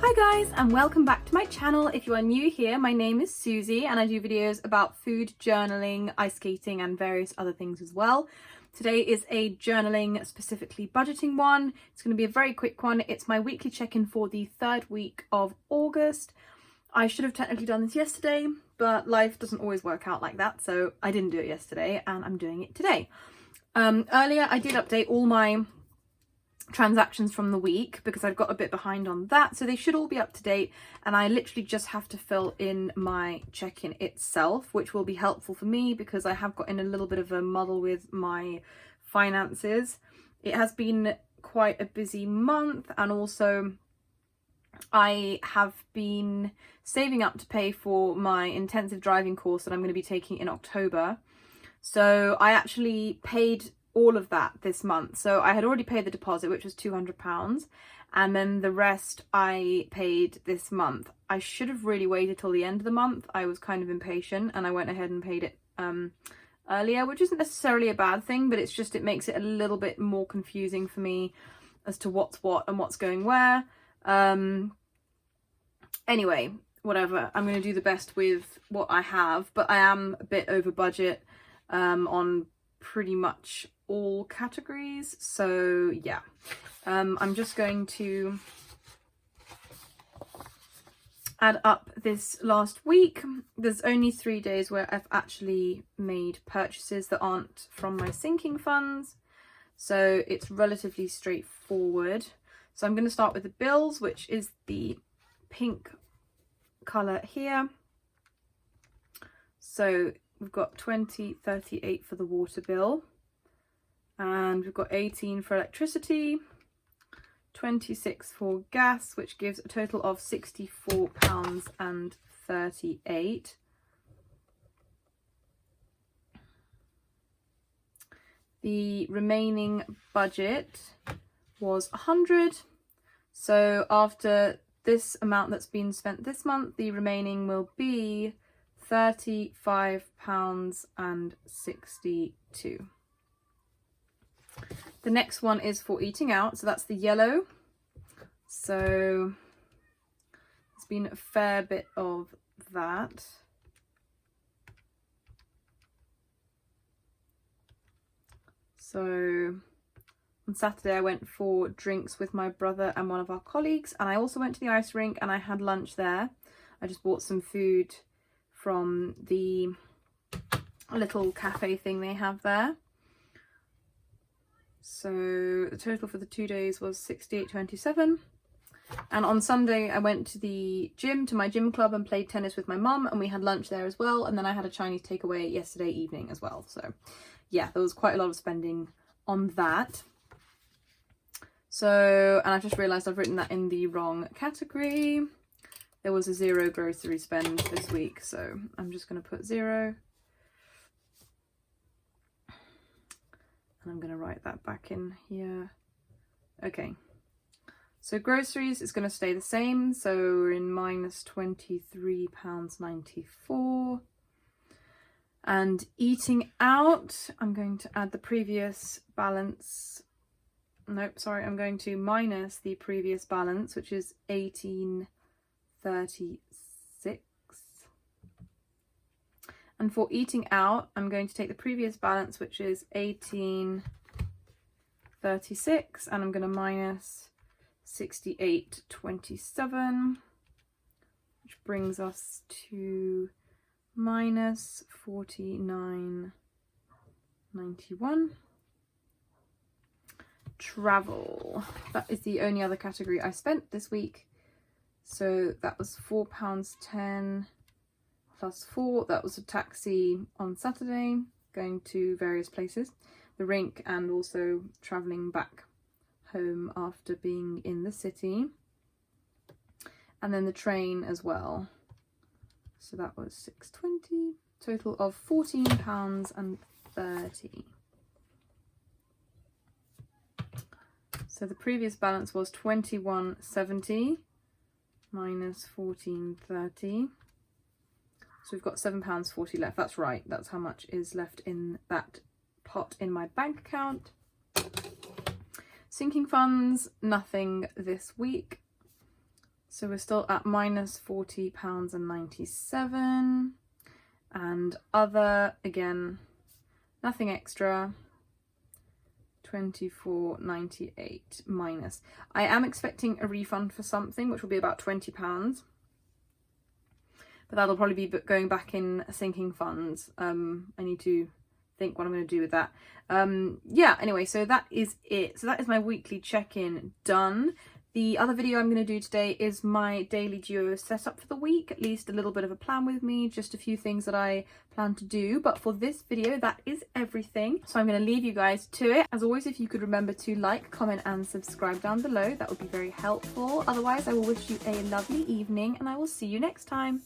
Hi guys, and welcome back to my channel. If you are new here, my name is Susie and I do videos about food, journaling, ice skating and various other things as well. Today is a journaling, specifically budgeting one. It's going to be a very quick one. It's my weekly check-in for the 3rd week of August. I should have technically done this yesterday, but life doesn't always work out like that, so I didn't do it yesterday and I'm doing it today. Earlier I did update all my transactions from the week because I've got a bit behind on that, so they should all be up to date, and I literally just have to fill in my check-in itself, which will be helpful for me because I have got in a little bit of a muddle with my finances. It has been quite a busy month, and also I have been saving up to pay for my intensive driving course that I'm going to be taking in October. So I actually paid all of that this month. So I had already paid the deposit, which was £200, and then the rest I paid this month. I should have really waited till the end of the month. I was kind of impatient and I went ahead and paid it earlier, which isn't necessarily a bad thing, but it's just, it makes it a little bit more confusing for me as to what's what and what's going where. Anyway, whatever, I'm going to do the best with what I have, but I am a bit over budget on pretty much all categories, so yeah. I'm just going to add up this last week. There's only 3 days where I've actually made purchases that aren't from my sinking funds, so it's relatively straightforward. So I'm going to start with the bills, which is the pink colour here. So we've got 20.38 for the water bill, and we've got 18 for electricity, 26 for gas, which gives a total of £64.38. The remaining budget was 100. So after this amount that's been spent this month, the remaining will be £35.62. The next one is for eating out, so that's the yellow. So there's been a fair bit of that. So on Saturday I went for drinks with my brother and one of our colleagues, and I also went to the ice rink and I had lunch there. I just bought some food from the little cafe thing they have there. So the total for the 2 days was £68.27. And on Sunday I went to the gym, to my gym club, and played tennis with my mum, and we had lunch there as well, and then I had a Chinese takeaway yesterday evening as well. So yeah, there was quite a lot of spending on that. So, and I've just realised I've written that in the wrong category. There was a 0 grocery spend this week, so I'm just going to put 0. And I'm going to write that back in here. Okay. So groceries is going to stay the same, so we're in minus £23.94. And eating out, I'm going to add the previous balance. Nope, sorry, I'm going to minus the previous balance, which is 18.36. And for eating out, I'm going to take the previous balance, which is 18.36, and I'm going to minus 68.27, which brings us to minus 49.91. Travel, that is the only other category I spent this week. So that was £4.10 plus 4. That was a taxi on Saturday going to various places, the rink, and also travelling back home after being in the city, and then the train as well. So that was £6.20, total of £14.30. So the previous balance was £21.70 minus £14.30. So we've got £7.40 left. That's right. That's how much is left in that pot in my bank account. Sinking funds, nothing this week. So we're still at minus £40.97. And other, again, nothing extra, 24.98 minus. I am expecting a refund for something, which will be about £20. But that'll probably be going back in sinking funds. I need to think what I'm going to do with that. Yeah, anyway, so that is it. So that is my weekly check-in done. The other video I'm going to do today is my daily duo setup for the week, at least a little bit of a plan with me, just a few things that I plan to do. But for this video, that is everything. So I'm going to leave you guys to it. As always, if you could remember to like, comment and subscribe down below, that would be very helpful. Otherwise, I will wish you a lovely evening and I will see you next time.